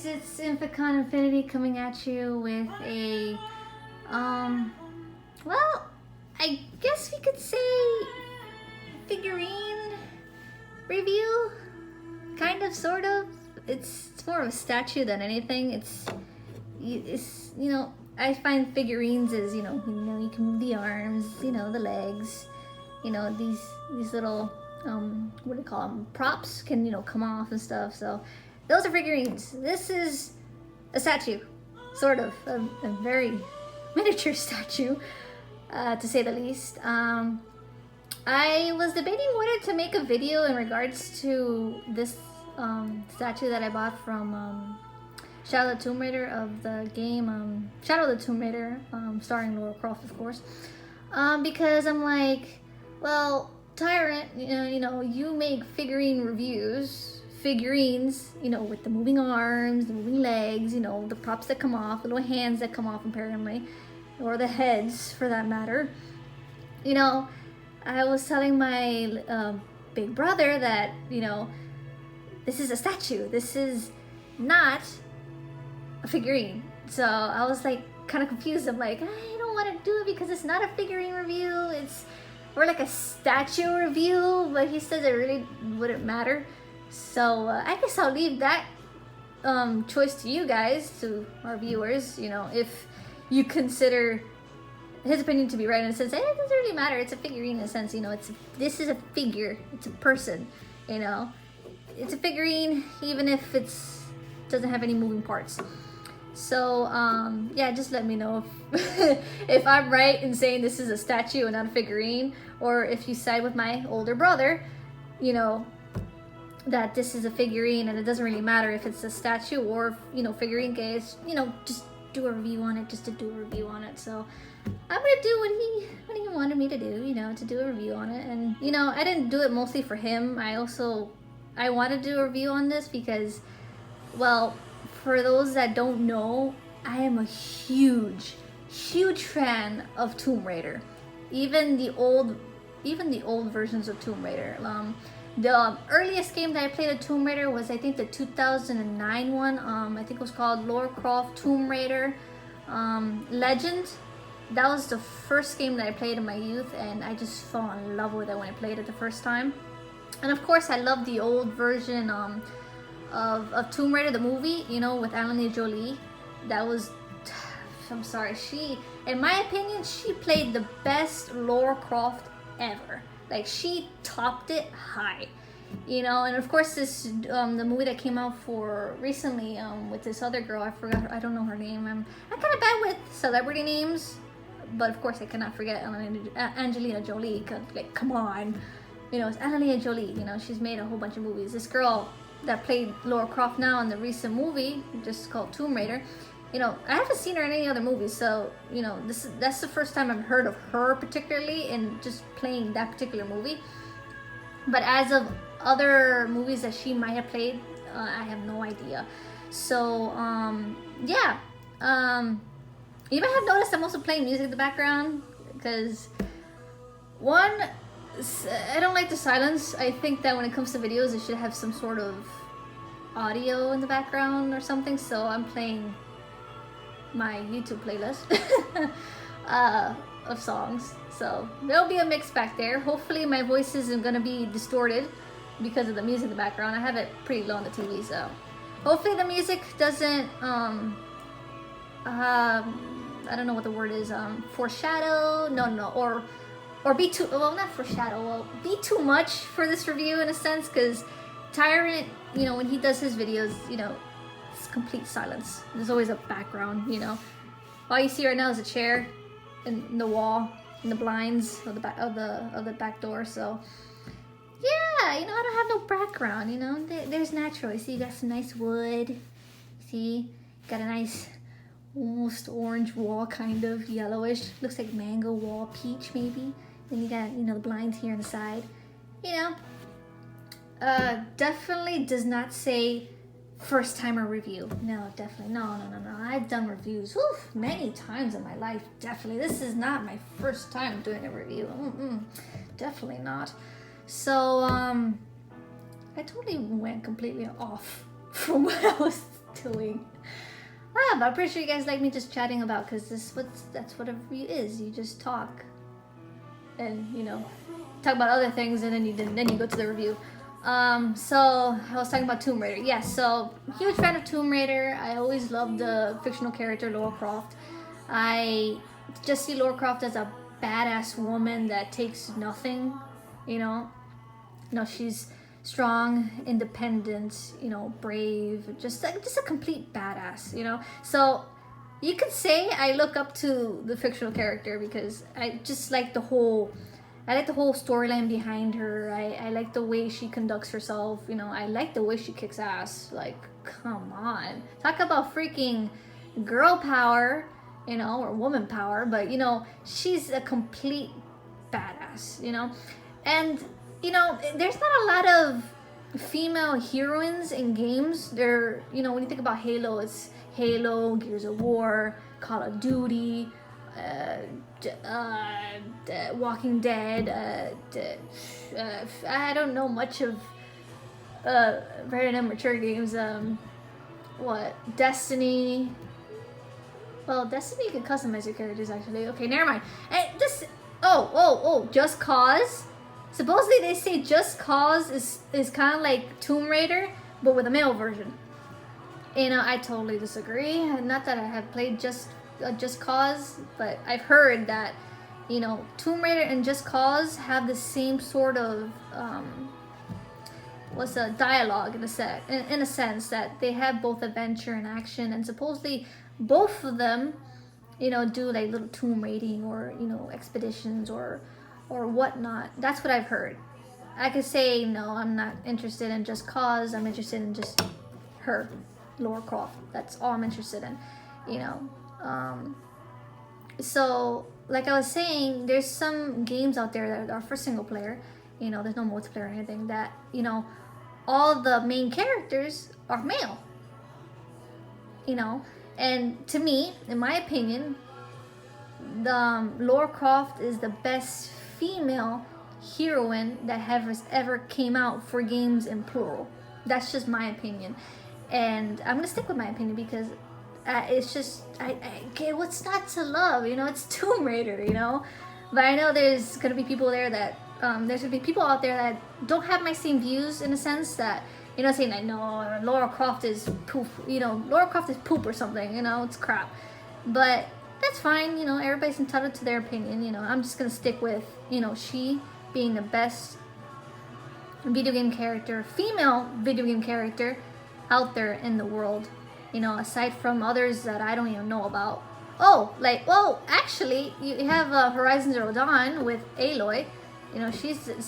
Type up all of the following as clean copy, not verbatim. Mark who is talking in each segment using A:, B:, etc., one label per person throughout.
A: guys, it's Infocon Infinity coming at you with a, well, I guess we could say figurine review, kind of, sort of. It's more of a statue than anything. It's you know, I find figurines is, you know, you can move the arms, you know, the legs, you know, these little, what do you call them, props can, you know, come off and stuff. So those are figurines. This is a statue, sort of, a very miniature statue, to say the least. I was debating whether to make a video in regards to this statue that I bought from Shadow of the Tomb Raider of the game Shadow of the Tomb Raider, starring Lara Croft, of course, because I'm like, well, Tyrant, you know, you make figurine reviews, figurines, you know, with the moving arms, the moving legs, you know, the props that come off, the little hands that come off apparently, or the heads for that matter. You know, I was telling my big brother that, you know, this is a statue. This is not a figurine. So I was like kind of confused. I'm like, I don't want to do it because it's not a figurine review. It's more like a statue review, but he says it really wouldn't matter. So I guess I'll leave that choice to you guys, to our viewers. You know, if you consider his opinion to be right in a sense, it doesn't really matter. It's a figurine in a sense, you know. This is a figure. It's a person, you know. It's a figurine, even if it's doesn't have any moving parts. So yeah, just let me know if, if I'm right in saying this is a statue and not a figurine, or if you side with my older brother, you know, that this is a figurine and it doesn't really matter if it's a statue or, you know, figurine case, you know, just do a review on it, just to do a review on it. So I'm gonna do what he wanted me to do, you know, to do a review on it. And, you know, I didn't do it mostly for him. I want to do a review on this because, well, for those that don't know, I am a huge fan of Tomb Raider. Even the old versions of Tomb Raider. The earliest game that I played of Tomb Raider was, I think, the 2009 one. I think it was called Lara Croft Tomb Raider Legend. That was the first game that I played in my youth, and I just fell in love with it when I played it the first time. And of course, I love the old version of Tomb Raider, the movie, you know, with Angelina Jolie. That was, I'm sorry, in my opinion, she played the best Lara Croft ever. Like, she topped it high, you know. And of course, this the movie that came out for recently with this other girl, I don't know her name. I'm kind of bad with celebrity names, but of course I cannot forget Angelina Jolie. Like, come on. You know, it's Angelina Jolie, you know, she's made a whole bunch of movies. This girl that played Lara Croft now in the recent movie, just called Tomb Raider, you know, I haven't seen her in any other movies, so, you know, that's the first time I've heard of her particularly in just playing that particular movie. But as of other movies that she might have played, I have no idea. So, yeah. You might have noticed I'm also playing music in the background, because, one, I don't like the silence. I think that when it comes to videos, it should have some sort of audio in the background or something. So I'm playing my YouTube playlist of songs. So there'll be a mix back there. Hopefully my voice isn't gonna be distorted because of the music in the background. I have it pretty low on the TV, so hopefully the music doesn't I don't know what the word is, foreshadow, or be too, well, not foreshadow, well, be too much for this review in a sense, because Tyrant, you know, when he does his videos, you know, it's complete silence. There's always a background, you know. All you see right now is a chair and the wall and the blinds of the back of the back door. So yeah, you know, I don't have no background, you know. There's natural. You see, you got some nice wood. See, got a nice almost orange wall, kind of yellowish. Looks like mango wall, peach maybe. Then you got, you know, the blinds here on the side. You know, definitely does not say first timer review. No, definitely. No. I've done reviews many times in my life. Definitely. This is not my first time doing a review. Definitely not. So, I totally went completely off from what I was doing? But I'm pretty sure you guys like me just chatting about, because that's what a review is. You just talk, and you know, talk about other things, and then you go to the review. So I was talking about Tomb Raider. Yes, so huge fan of Tomb Raider. I always loved the fictional character Lara Croft. I just see Lara Croft as a badass woman that takes nothing, you know. No, she's strong, independent, you know, brave, just a complete badass, you know. So you could say I look up to the fictional character because I just like the whole storyline behind her. I like the way she conducts herself, you know. I like the way she kicks ass. Like, come on, talk about freaking girl power, you know, or woman power. But you know, she's a complete badass, you know. And you know, there's not a lot of female heroines in games. There, you know, when you think about Halo, it's Halo, Gears of War, Call of Duty, Walking Dead. I don't know much of very mature games. What, Destiny? Well, Destiny, you can customize your characters actually. Okay, never mind. And this, Just Cause. Supposedly they say Just Cause is kind of like Tomb Raider, but with a male version. You know, I totally disagree. Not that I have played Just Cause, but I've heard that, you know, Tomb Raider and Just Cause have the same sort of dialogue in a sense that they have both adventure and action, and supposedly both of them, you know, do like little tomb raiding or, you know, expeditions or whatnot. That's what I've heard. I could say no, I'm not interested in Just Cause. I'm interested in just her, Lara Croft. That's all I'm interested in, you know. So like I was saying, there's some games out there that are for single player. You know, there's no multiplayer or anything. That, you know, all the main characters are male. You know, and to me, in my opinion, Lara Croft is the best female heroine that has ever came out for games in plural. That's just my opinion, and I'm gonna stick with my opinion because it's just I what's not to love, you know. It's Tomb Raider, you know. But I know there's gonna be people there that there's gonna be people out there that don't have my same views, in a sense that, you know, saying that no, Lara Croft is poop, you know, Lara Croft is poop or something, you know, it's crap. But that's fine, you know, everybody's entitled to their opinion, you know. I'm just gonna stick with, you know, she being the best video game character, female video game character out there in the world, you know, aside from others that I don't even know about. Actually, you have Horizon Zero Dawn with Aloy. You know,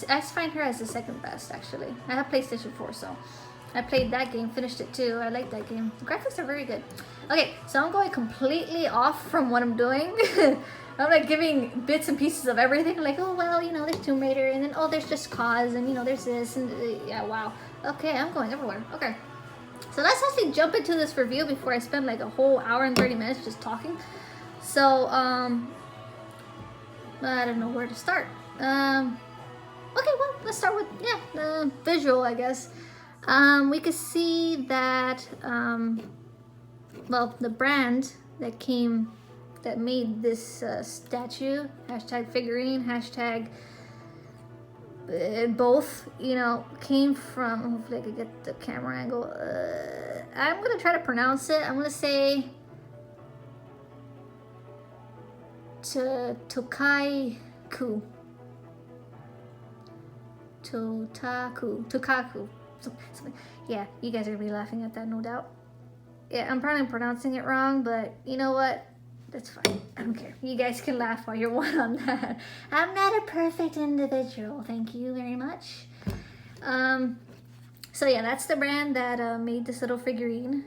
A: I find her as the second best, actually. I have PlayStation 4, so I played that game, finished it too. I like that game. The graphics are very good. Okay, so I'm going completely off from what I'm doing. I'm like giving bits and pieces of everything. Like, oh, well, you know, there's Tomb Raider, and then, oh, there's Just Cause, and, you know, there's this, and yeah, wow. Okay, I'm going everywhere. Okay. So let's actually jump into this review before I spend like a whole hour and 30 minutes just talking. So, I don't know where to start. Okay, well, let's start with, the visual, I guess. We could see that, well, the brand that made this statue, hashtag figurine, hashtag both, you know, came from, hopefully I could get the camera angle. I'm going to try to pronounce it. I'm going to say Tokaku. Something. Yeah, you guys are gonna be laughing at that, no doubt. Yeah, I'm probably pronouncing it wrong, but you know what? That's fine. I don't care. You guys can laugh while you're one on that. I'm not a perfect individual. Thank you very much. So yeah, that's the brand that made this little figurine.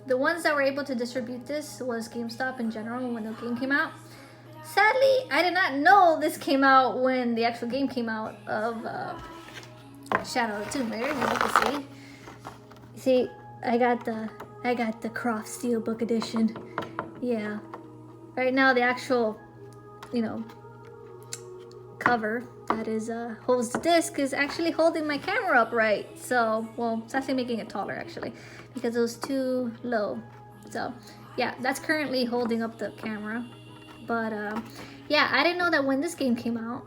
A: The ones that were able to distribute this was GameStop in general when the game came out. Sadly, I did not know this came out when the actual game came out of Shadow of the Tomb Raider. As you can see, I got the Croft Steelbook edition. Yeah, right now the actual, you know, cover that is holds the disc is actually holding my camera upright. So, well, it's actually making it taller actually because it was too low. So, yeah, that's currently holding up the camera. But yeah, I didn't know that when this game came out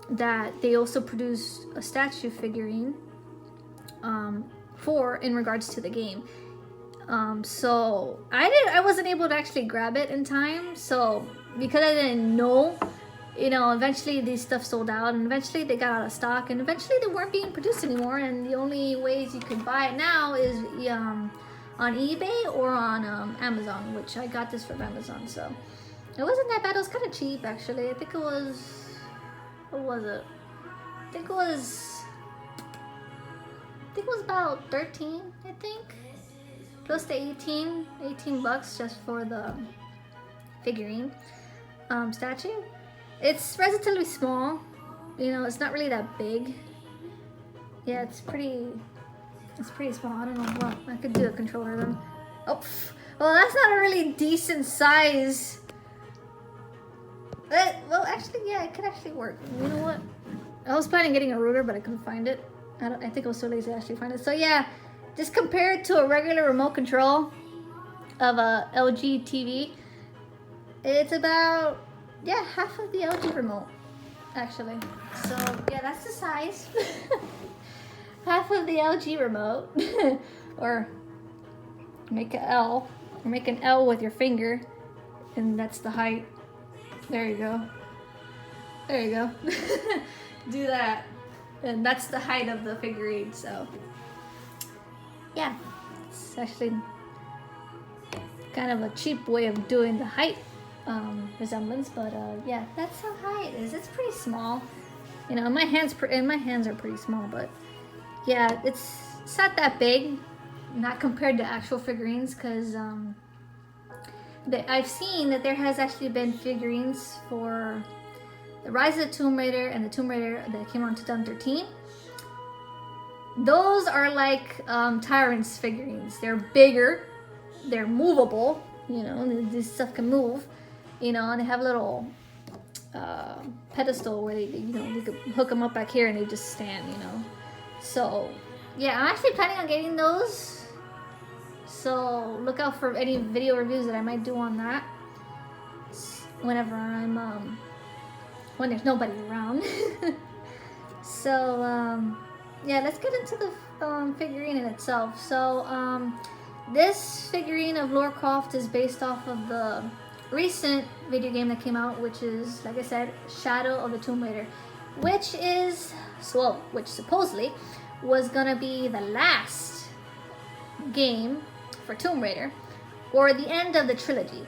A: that they also produced a statue figurine in regards to the game. So I wasn't able to actually grab it in time. So because I didn't know, you know, eventually these stuff sold out, and eventually they got out of stock, and eventually they weren't being produced anymore. And the only ways you can buy it now is on eBay or on Amazon, which I got this from Amazon. So it wasn't that bad. It was kind of cheap actually. I think it was, what was it? I think it was about 13, I think. Close to 18 bucks just for the figurine statue. It's relatively small, you know, it's not really that big. Yeah, it's pretty small. I don't know what, I could do a controller then. Oh, well, that's not a really decent size. Well, actually, yeah, it could actually work. You know what? I was planning on getting a ruler, but I couldn't find it. I think I was so lazy to actually find it. So yeah, just compared to a regular remote control of a LG TV, it's about, yeah, half of the LG remote, actually. So yeah, that's the size. Half of the LG remote. Or make an L. Or make an L with your finger, and that's the height. There you go. There you go. Do that. And that's the height of the figurine, so yeah, it's actually kind of a cheap way of doing the height resemblance, but yeah, that's how high it is. It's pretty small, you know. My hands are pretty small, but yeah, it's not that big, not compared to actual figurines, because I've seen that there has actually been figurines for the Rise of the Tomb Raider and the Tomb Raider that came out in 2013. Those are like Tyrant's figurines. They're bigger, they're movable, you know, this stuff can move, you know, and they have a little pedestal where they, you know, you could hook them up back here and they just stand, you know. So yeah, I'm actually planning on getting those. So look out for any video reviews that I might do on that whenever I'm when there's nobody around. So yeah, let's get into the figurine in itself. So this figurine of Lara Croft is based off of the recent video game that came out, which is, like I said, Shadow of the Tomb Raider, which supposedly was gonna be the last game for Tomb Raider, or the end of the trilogy.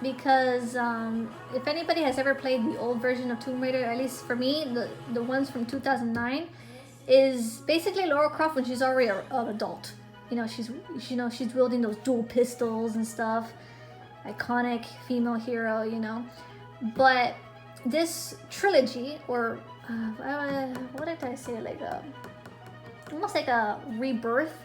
A: Because if anybody has ever played the old version of Tomb Raider, at least for me, the ones from 2009, is basically Lara Croft when she's already an adult. You know, she's wielding those dual pistols and stuff. Iconic female hero, you know. But this trilogy, or what did I say? Like almost like a rebirth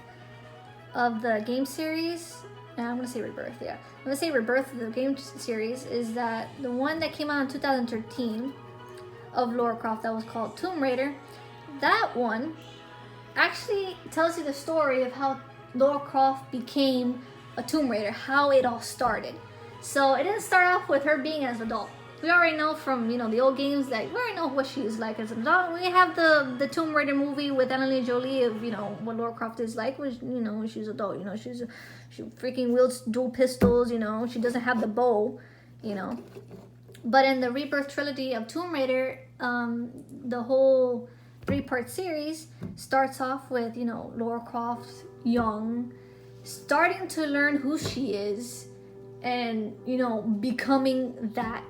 A: of the game series. I'm gonna say rebirth, yeah. I'm gonna say rebirth of the game series is that the one that came out in 2013 of Lara Croft that was called Tomb Raider, that one actually tells you the story of how Lara Croft became a Tomb Raider, how it all started. So it didn't start off with her being as an adult. We already know from, you know, the old games that we already know what she is like as an adult. We have the Tomb Raider movie with Angelina Jolie of, you know, what Lara Croft is like when, you know, when she's an adult. You know, she freaking wields dual pistols, you know, she doesn't have the bow, you know. But in the Rebirth trilogy of Tomb Raider, the whole 3-part series starts off with, you know, Lara Croft young, starting to learn who she is, and, you know, becoming that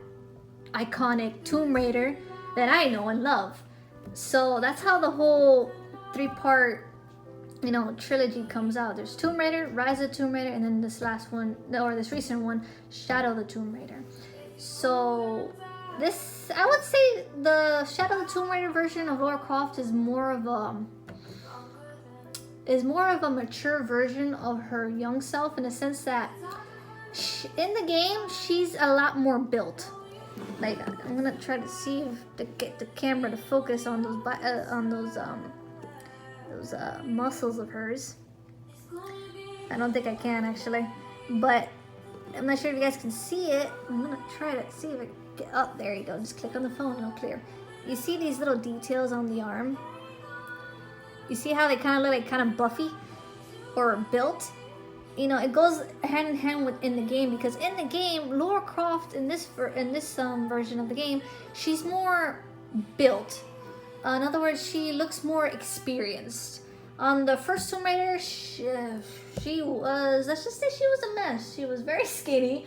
A: iconic Tomb Raider that I know and love. So that's how the whole 3-part, you know, trilogy comes out. There's Tomb Raider, Rise of the Tomb Raider, and then this last one, or this recent one, Shadow of the Tomb Raider. So this, I would say the Shadow of the Tomb Raider version of Lara Croft is more of a mature version of her young self, in the sense that in the game she's a lot more built. Like, I'm gonna try to see if to get the camera to focus on those muscles of hers. I don't think I can actually, but I'm not sure if you guys can see it. I'm gonna try to see if I can get up. There you go. Just click on the phone, it'll clear. You see these little details on the arm? You see how they kind of look like kind of buffy or built? You know, it goes hand in hand with in the game, because in the game, Lara Croft in this version of the game, she's more built. In other words, she looks more experienced. On the first Tomb Raider, she was, let's just say she was a mess. She was very skinny.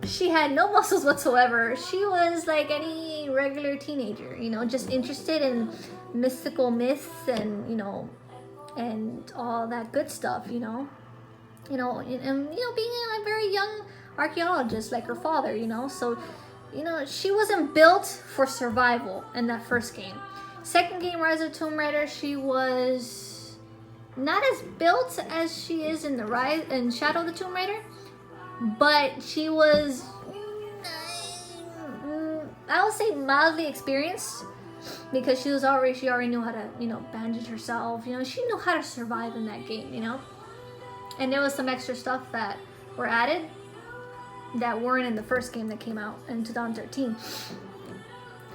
A: She had no muscles whatsoever. She was like any regular teenager, you know, just interested in mystical myths and, you know, and all that good stuff, you know. You know, and you know, being a very young archaeologist like her father, you know. So, you know, she wasn't built for survival in that first game. Second game, Rise of Tomb Raider, she was not as built as she is in Shadow of the Tomb Raider, but she was, I would say, mildly experienced, because she already knew how to, you know, bandage herself. You know, she knew how to survive in that game, you know. And there was some extra stuff that were added that weren't in the first game that came out in 2013.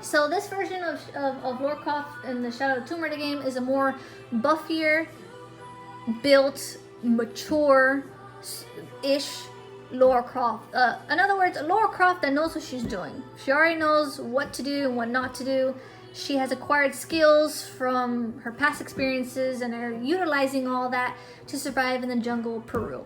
A: So this version of Lara Croft in the Shadow of the Tomb Raider game is a more buffier, built, mature-ish Lara Croft. In other words, a Lara Croft that knows what she's doing. She already knows what to do and what not to do. She has acquired skills from her past experiences and are utilizing all that to survive in the jungle of Peru,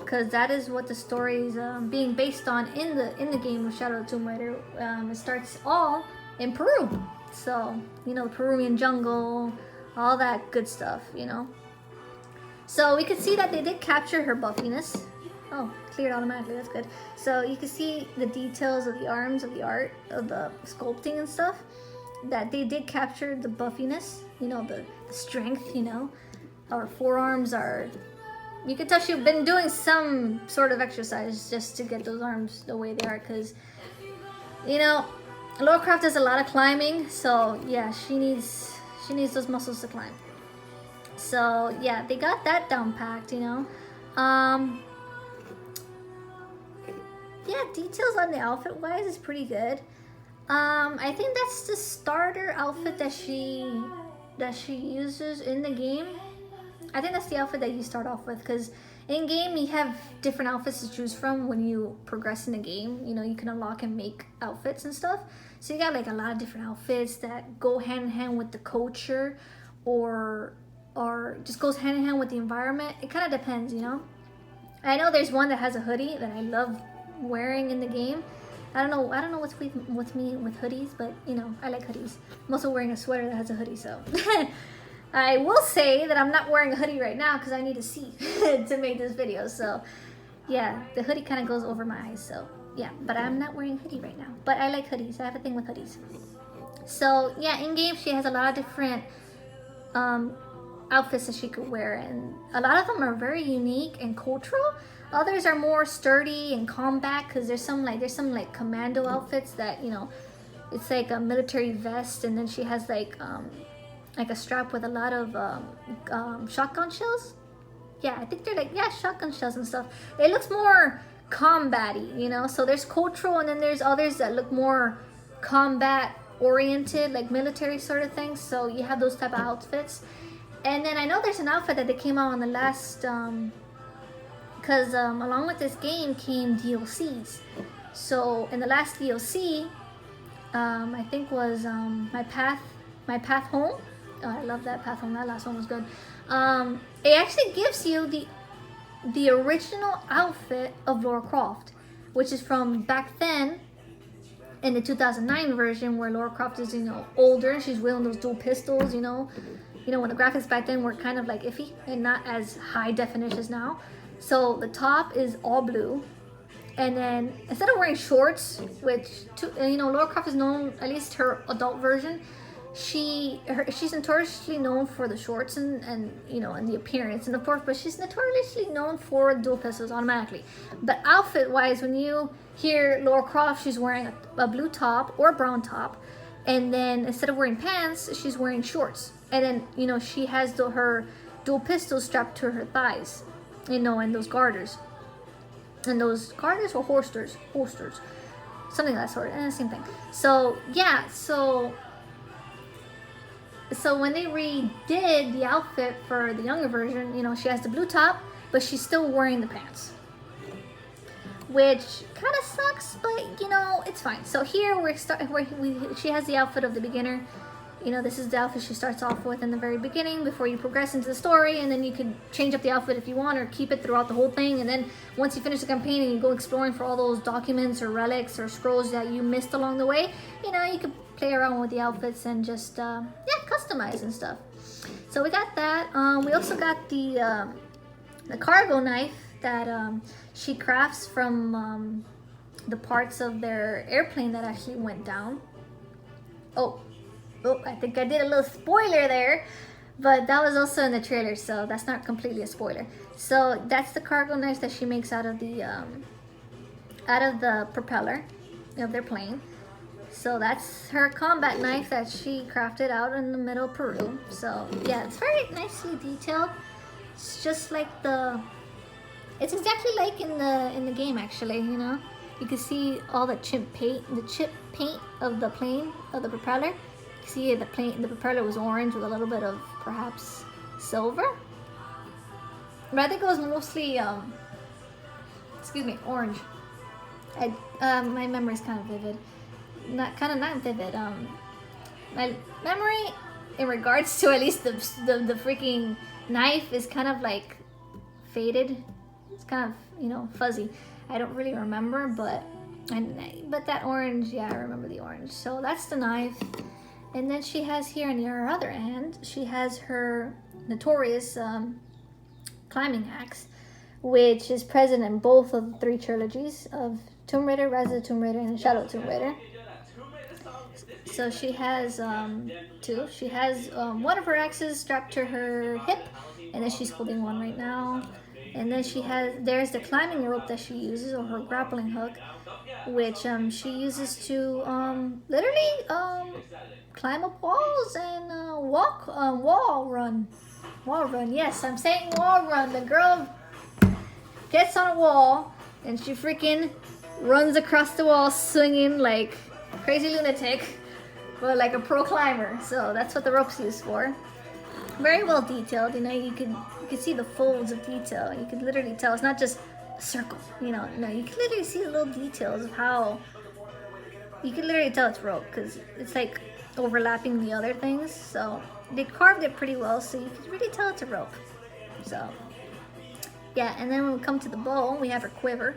A: because that is what the story is being based on in the game of Shadow of the Tomb Raider. It starts all in Peru, so you know, the Peruvian jungle, all that good stuff, you know. So we can see that they did capture her buffiness. Oh, cleared automatically, that's good. So you can see the details of the arms, of the art, of the sculpting and stuff, that they did capture the buffiness, you know, the strength, you know. Our forearms are, you can tell she's been doing some sort of exercise just to get those arms the way they are, because, you know, Lara Croft does a lot of climbing, so yeah, she needs those muscles to climb. So yeah, they got that down packed, you know. Yeah, details on the outfit wise is pretty good. I think that's the starter outfit that she uses in the game. I think that's the outfit that you start off with, because in game you have different outfits to choose from when you progress in the game. You know, you can unlock and make outfits and stuff. So you got like a lot of different outfits that go hand in hand with the culture, or just goes hand in hand with the environment. It kind of depends, you know. I know there's one that has a hoodie that I love wearing in the game. I don't know what's with me with hoodies, but you know, I like hoodies. I'm also wearing a sweater that has a hoodie, so I will say that I'm not wearing a hoodie right now because I need to see to make this video. So yeah, the hoodie kind of goes over my eyes, so yeah, but I'm not wearing a hoodie right now. But I like hoodies. I have a thing with hoodies. So yeah, in game she has a lot of different outfits that she could wear, and a lot of them are very unique and cultural. Others are more sturdy and combat, because there's some like commando outfits that, you know, it's like a military vest, and then she has like a strap with a lot of shotgun shells. Yeah, I think they're like, yeah, shotgun shells and stuff. It looks more combat-y, you know. So there's cultural, and then there's others that look more combat oriented, like military sort of things. So you have those type of outfits. And then I know there's an outfit that they came out on the last because along with this game came DLCs. So in the last DLC, I think was my path home. Oh, I love that path home. That last one was good. It actually gives you the original outfit of Lara Croft, which is from back then in the 2009 version, where Lara Croft is, you know, older and she's wielding those dual pistols, you know. You know, when the graphics back then were kind of like iffy and not as high definition as now. So the top is all blue, and then instead of wearing shorts, which you know, Lara Croft is known, at least her adult version, she's notoriously known for the shorts and you know, and the appearance, and of course, but she's notoriously known for dual pistols automatically. But outfit wise, when you hear Lara Croft, she's wearing a blue top or a brown top, and then instead of wearing pants, she's wearing shorts, and then, you know, she has her dual pistols strapped to her thighs, you know, and those garters, or holsters, something of that sort, and same thing. So yeah, so when they redid the outfit for the younger version, you know, she has the blue top, but she's still wearing the pants, which kind of sucks, but you know, it's fine. So here she has the outfit of the beginner. You know, this is the outfit she starts off with in the very beginning before you progress into the story, and then you can change up the outfit if you want, or keep it throughout the whole thing. And then once you finish the campaign and you go exploring for all those documents or relics or scrolls that you missed along the way, you know, you can play around with the outfits and just yeah, customize and stuff. So we got that. We also got the cargo knife that she crafts from the parts of their airplane that actually went down. Oh, I think I did a little spoiler there, but that was also in the trailer, so that's not completely a spoiler. So that's the cargo knife that she makes out of the propeller of their plane. So that's her combat knife that she crafted out in the middle of Peru. So yeah, it's very nicely detailed. It's just like it's exactly like in the game, actually. You know, you can see all the chip paint of the plane, of the propeller. See, the propeller was orange with a little bit of perhaps silver, but I think it was mostly orange. My memory is kind of vivid, not vivid. My memory in regards to at least the freaking knife is kind of like faded. It's kind of, you know, fuzzy. I don't really remember, but that orange, yeah, I remember the orange. So that's the knife. And then she has here on her other hand, she has her notorious climbing axe, which is present in both of the 3 trilogies of Tomb Raider, Rise of the Tomb Raider, and Shadow of Tomb Raider. So she has 2. She has one of her axes strapped to her hip, and then she's holding one right now. And then there's the climbing rope that she uses, or her grappling hook, which she uses to literally climb up walls and wall run. Yes, I'm saying wall run. The girl gets on a wall and she freaking runs across the wall swinging like crazy lunatic, but like a pro climber. So that's what the rope's used for. Very well detailed. You know, you can see the folds of detail. You can literally tell it's not just a circle. You know, no, you can literally see the little details of how. You can literally tell it's rope because it's like overlapping the other things. So they carved it pretty well, so you can really tell it's a rope. So yeah, and then when we come to the bow, we have her quiver,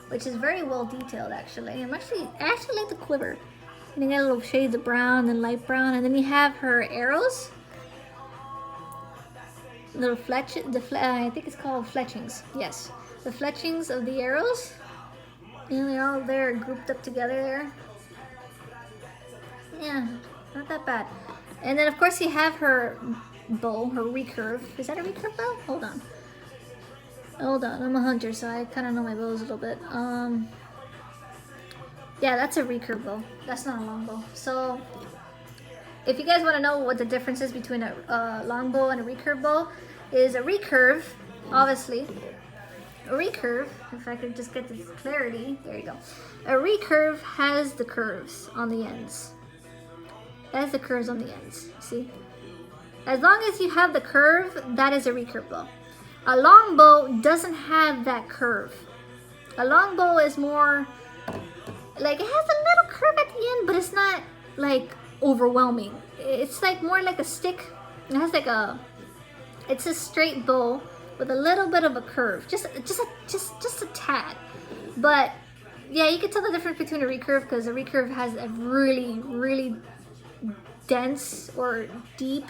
A: which is very well detailed actually. I actually like the quiver. And you got little shades of brown and light brown, and then you have her arrows. Little I think it's called fletchings. Yes, the fletchings of the arrows. You know, they're all there grouped up together there. Yeah, not that bad. And then of course you have her bow, her recurve. Is that a recurve bow? Hold on, I'm a hunter, so I kind of know my bows a little bit. Yeah, that's a recurve bow. That's not a long bow. So if you guys want to know what the difference is between a long bow and a recurve bow, is a recurve, obviously. A recurve, if I could just get this clarity, there you go. A recurve has the curves on the ends. It has the curves on the ends, see? As long as you have the curve, that is a recurve bow. A long bow doesn't have that curve. A long bow is more, like, it has a little curve at the end, but it's not, like, overwhelming. It's like more like a stick. It has like it's a straight bow with a little bit of a curve, just a tad. But yeah, you can tell the difference between a recurve because a recurve has a really dense or deep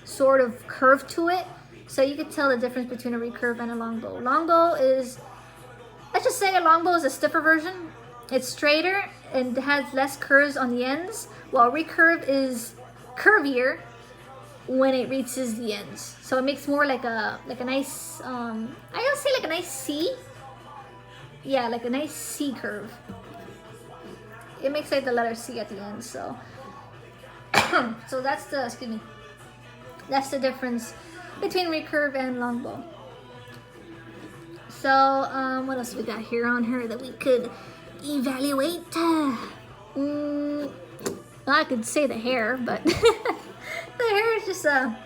A: sort of curve to it. So you can tell the difference between a recurve and a longbow. Longbow is, let's just say a longbow is a stiffer version. It's straighter and has less curves on the ends, while recurve is curvier when it reaches the ends. So it makes more like a nice I would say like a nice C. Yeah, like a nice C curve. It makes like the letter C at the end. So so that's the, excuse me, that's the difference between recurve and longbow. So what else we got here on her that we could evaluate? Well, I could say the hair, but the hair is just a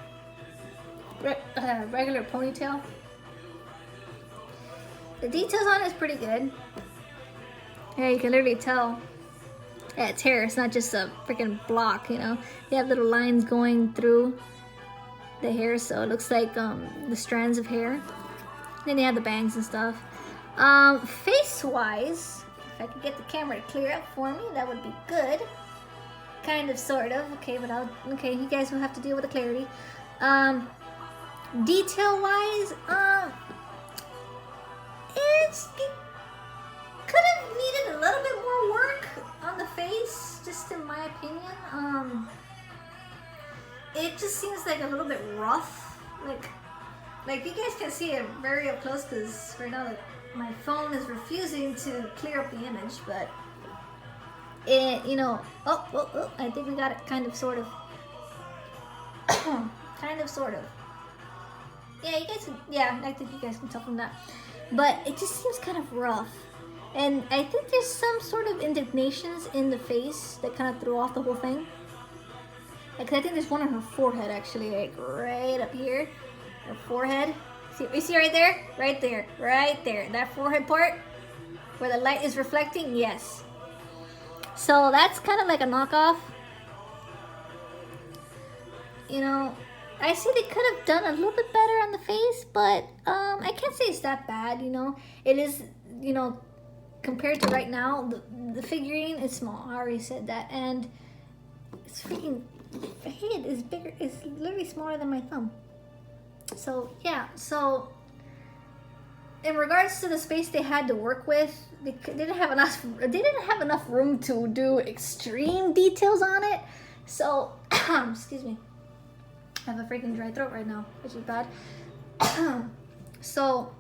A: regular ponytail. The details on it is pretty good. Yeah, you can literally tell. Yeah, it's hair. It's not just a freaking block, you know. You have little lines going through the hair, so it looks like the strands of hair. Then you have the bangs and stuff. Face-wise, if I could get the camera to clear up for me, that would be good. Kind of, sort of. Okay, but okay, you guys will have to deal with the clarity. Detail-wise, it could have needed a little bit more work on the face, just in my opinion. It just seems like a little bit rough. Like you guys can see it very up close, because right now my phone is refusing to clear up the image, but it, you know, oh, I think we got it kind of, sort of. Kind of, sort of. Yeah, you guys, yeah, I think you guys can tell from that. But it just seems kind of rough. And I think there's some sort of indignations in the face that kind of threw off the whole thing. Like, I think there's one on her forehead, actually, like right up here. Her forehead. See, you see right there? Right there. Right there. That forehead part where the light is reflecting? Yes. So that's kind of like a knockoff. You know, I see they could have done a little bit better on the face, but I can't say it's that bad, you know. It is, you know, compared to right now, the figurine is small. I already said that. And it's freaking, the head is bigger. It's literally smaller than my thumb. So, yeah. So, in regards to the space they had to work with, they didn't have enough room to do extreme details on it. So, excuse me. I have a freaking dry throat right now, which is bad. So,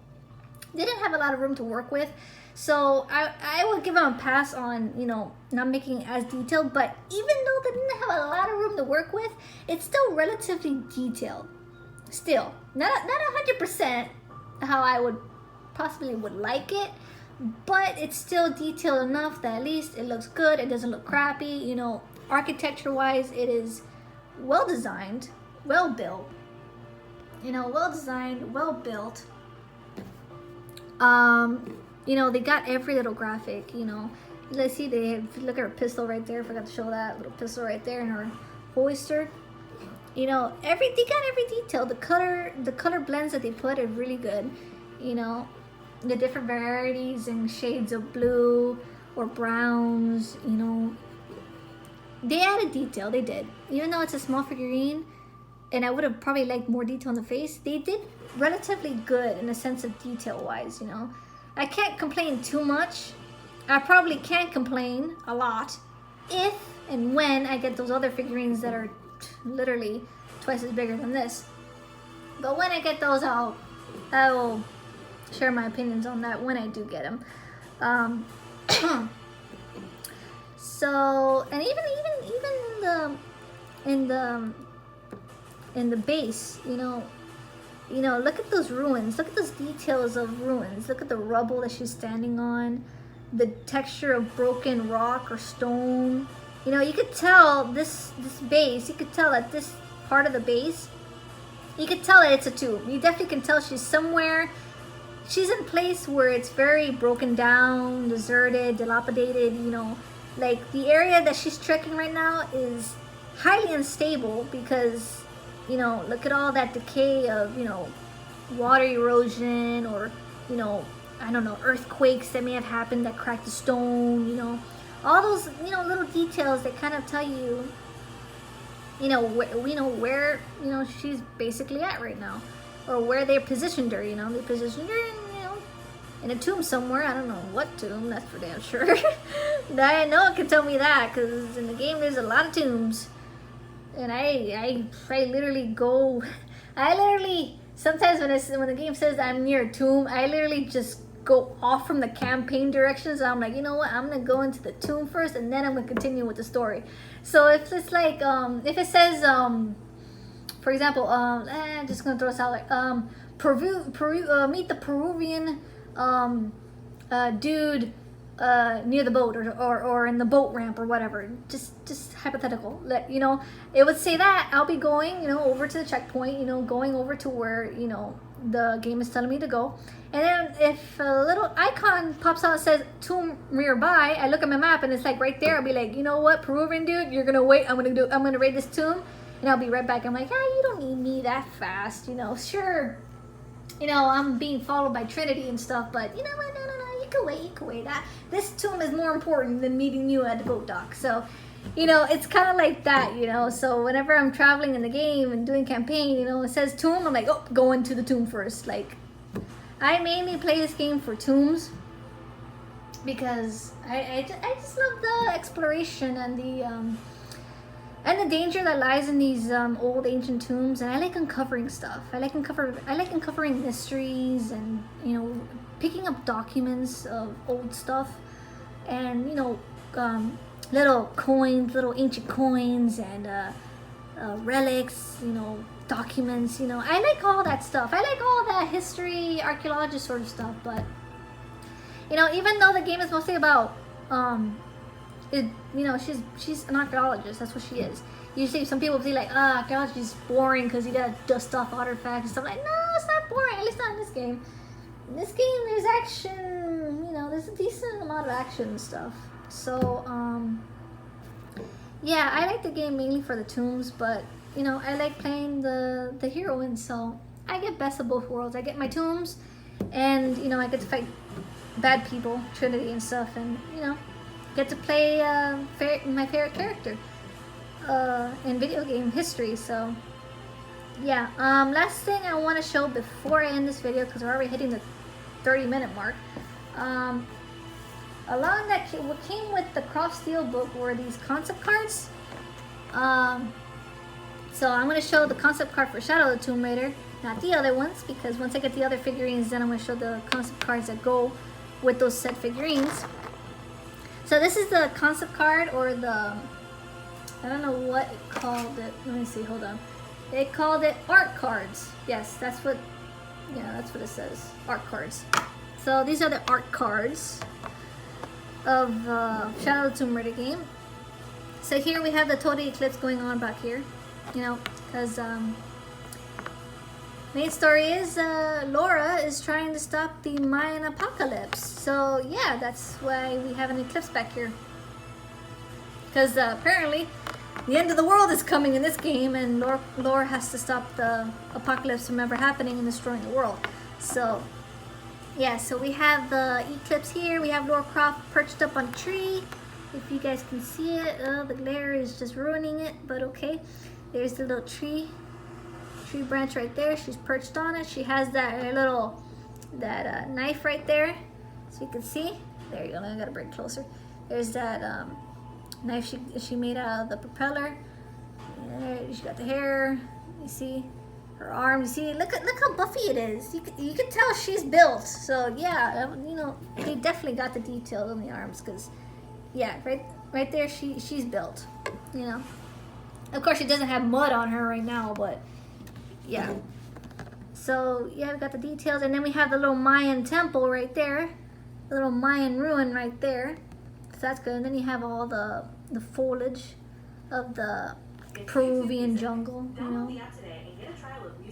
A: they didn't have a lot of room to work with. So, I would give them a pass on, you know, not making it as detailed. But even though they didn't have a lot of room to work with, it's still relatively detailed. Still, not 100% how I would possibly would like it, but it's still detailed enough that at least it looks good. It doesn't look crappy. You know, architecture-wise, it is well designed, well built. You know, well designed, well built. You know, they got every little graphic. You know, let's see. Look at her pistol right there. I forgot to show that little pistol right there, and her holster. You know, they got every detail. The color blends that they put are really good. You know, the different varieties and shades of blue or browns, you know. They added detail, they did. Even though it's a small figurine, and I would have probably liked more detail on the face, they did relatively good in the sense of detail-wise, you know. I can't complain too much. I probably can complain a lot if and when I get those other figurines that are literally twice as bigger than this. But when I get those, I will share my opinions on that when I do get them. So, and even in the base, you know, look at those ruins. Look at those details of ruins. Look at the rubble that she's standing on, the texture of broken rock or stone. You know, you could tell this base. You could tell that this part of the base. You could tell that it's a tomb. You definitely can tell she's somewhere. She's in a place where it's very broken down, deserted, dilapidated, you know. Like, the area that she's trekking right now is highly unstable because, you know, look at all that decay of, you know, water erosion or, you know, I don't know, earthquakes that may have happened that cracked the stone, you know. All those, you know, little details that kind of tell you, you know, where, you know, she's basically at right now. Or where they positioned her, you know. They positioned her in, you know, in a tomb somewhere. I don't know what tomb, that's for damn sure. I know it can tell me that, because in the game there's a lot of tombs. And I literally go, sometimes when the game says I'm near a tomb, I literally just go off from the campaign directions. I'm like, you know what, I'm gonna go into the tomb first, and then I'm gonna continue with the story. So if it's like, if it says, for example, I'm just gonna throw this out, like, meet the Peruvian dude near the boat, or in the boat ramp, or whatever. Just hypothetical. You know, it would say that I'll be going, you know, over to the checkpoint, you know, going over to where, you know, the game is telling me to go. And then if a little icon pops out and says tomb nearby, I look at my map and it's like right there. I'll be like, you know what, Peruvian dude, you're gonna wait. I'm gonna raid this tomb, and I'll be right back. I'm like, yeah, you don't need me that fast, you know. Sure, you know, I'm being followed by Trinity and stuff, but you know what? No, you can wait. This tomb is more important than meeting you at the boat dock. So, you know, it's kind of like that, you know. So whenever I'm traveling in the game and doing campaign, you know, it says tomb, I'm like, oh, going to the tomb first. Like, I mainly play this game for tombs, because I just love the exploration and the danger that lies in these old ancient tombs, and I like uncovering stuff. I like uncovering mysteries, and, you know, picking up documents of old stuff, and, you know, little ancient coins, and relics, you know, documents, you know. I like all that stuff. I like all that history, archaeologist sort of stuff. But, you know, even though the game is mostly about, you know, she's an archaeologist. That's what she is. Usually some people say like, archaeology is boring because you gotta dust off artifacts and stuff. Like, no, it's not boring. At least not in this game. In this game, there's action. You know, there's a decent amount of action and stuff. So, yeah, I like the game mainly for the tombs, but, you know, I like playing the heroine, so I get best of both worlds. I get my tombs, and, you know, I get to fight bad people, Trinity and stuff, and, you know, get to play my favorite character in video game history. So, yeah. Last thing I want to show before I end this video, because we're already hitting the 30-minute mark. Along that, what came with the Croft Steelbook were these concept cards. So I'm going to show the concept card for Shadow of the Tomb Raider, not the other ones, because once I get the other figurines, then I'm going to show the concept cards that go with those set figurines. So this is the concept card, or the, I don't know what it called it. Let me see, hold on. They called it art cards. Yes, that's what, yeah, that's what it says, art cards. So these are the art cards of Shadow of the Tomb Raider game. So here we have the total eclipse going on back here, you know, because main story is Lara is trying to stop the Mayan apocalypse. So yeah, that's why we have an eclipse back here, because apparently the end of the world is coming in this game, and Lara has to stop the apocalypse from ever happening and destroying the world. So yeah, so we have the eclipse here. We have Lara Croft perched up on a tree. If you guys can see it, the glare is just ruining it, but okay. There's the little tree branch right there. She's perched on it. She has that little knife right there, so you can see. There you go. I gotta bring it closer. There's that knife she made out of the propeller. There, she got the hair. You see her arm. You see, look how buffy it is. You can tell she's built. So yeah, you know, they definitely got the detail on the arms, because yeah, right there she's built. You know, of course she doesn't have mud on her right now, but yeah. So yeah, we got the details, and then we have the little Mayan temple right there, the little Mayan ruin right there. So that's good. And then you have all the foliage of the Peruvian jungle, you know.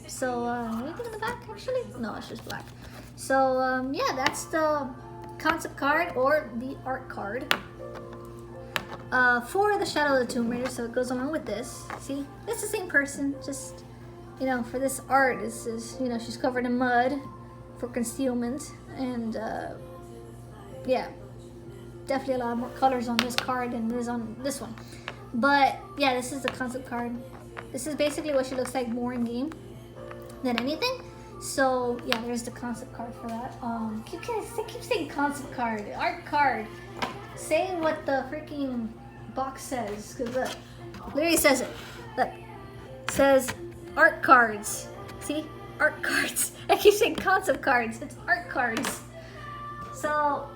A: So anything in the back actually? No, it's just black. So yeah, that's the concept card, or the art card for the Shadow of the Tomb Raider. So it goes along with this. See, it's the same person, just, you know, for this art, this is, you know, she's covered in mud for concealment, and yeah, definitely a lot more colors on this card than there is on this one. But yeah, this is the concept card. This is basically what she looks like more in game than anything. So yeah, there's the concept card for that. Keep saying concept card, art card. Say what the freaking box says, cause look, literally says it. Look, it says art cards. See, art cards. I keep saying concept cards. It's art cards. So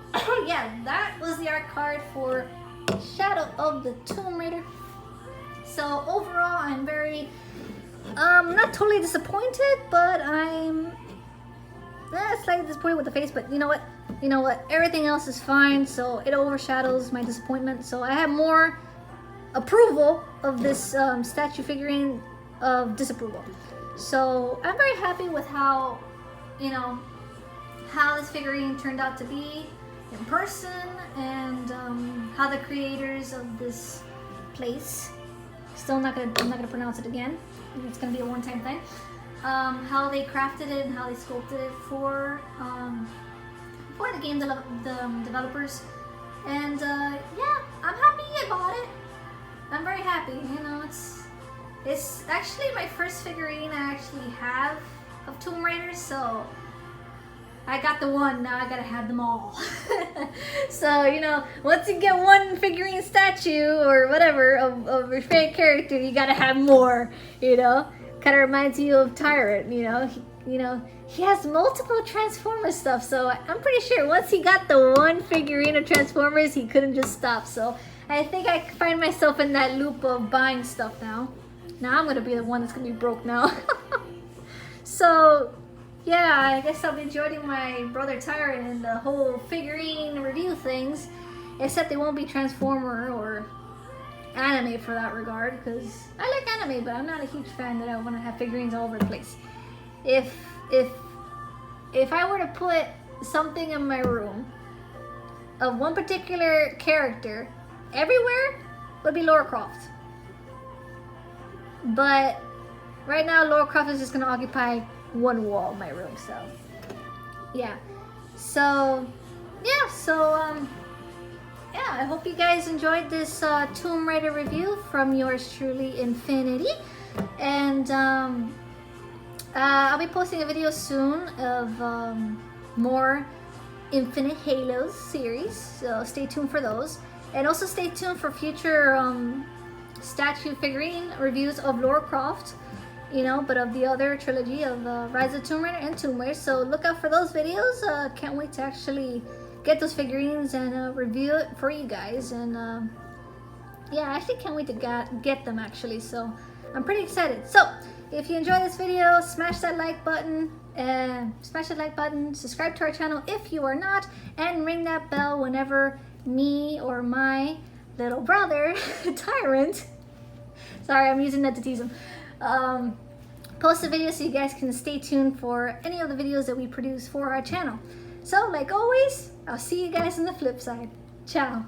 A: yeah, that was the art card for Shadow of the Tomb Raider. So overall, I'm very not totally disappointed, but I'm slightly disappointed with the face. But you know what? Everything else is fine, so it overshadows my disappointment. So I have more approval of this statue figurine of disapproval. So I'm very happy with how, how this figurine turned out to be in person, and how the creators of this place, I'm not gonna pronounce it again. It's gonna be a one-time thing. How they crafted it and how they sculpted it for the game developers, and yeah, I'm happy I bought it. I'm very happy. It's actually my first figurine I actually have of Tomb Raider, so I got the one, now I gotta have them all. So, once you get one figurine statue or whatever of your favorite character, you gotta have more, Kind of reminds you of Tyrant, he has multiple Transformers stuff, so I'm pretty sure once he got the one figurine of Transformers, he couldn't just stop. So I think I find myself in that loop of buying stuff now. Now I'm gonna be the one that's gonna be broke now. So yeah, I guess I'll be joining my brother Tyrant in the whole figurine review things, except they won't be Transformer or anime for that regard, because I like anime, but I'm not a huge fan that I want to have figurines all over the place. If I were to put something in my room of one particular character everywhere, would be Lara Croft. But right now, Lara Croft is just gonna occupy one wall in my room. So yeah, yeah, I hope you guys enjoyed this Tomb Raider review from yours truly, Infinity. And I'll be posting a video soon of more Infinite Halos series, so stay tuned for those. And also stay tuned for future statue figurine reviews of Lara Croft, but of the other trilogy of Rise of Tomb Raider and Tomb Raider. So look out for those videos. Can't wait to actually get those figurines and review it for you guys. And yeah, I actually can't wait to get them actually. So I'm pretty excited. So if you enjoyed this video, smash that like button. Subscribe to our channel if you are not, and ring that bell whenever me or my little brother Tyrant, sorry, I'm using that to tease him, post a video, so you guys can stay tuned for any of the videos that we produce for our channel. So like always, I'll see you guys on the flip side. Ciao.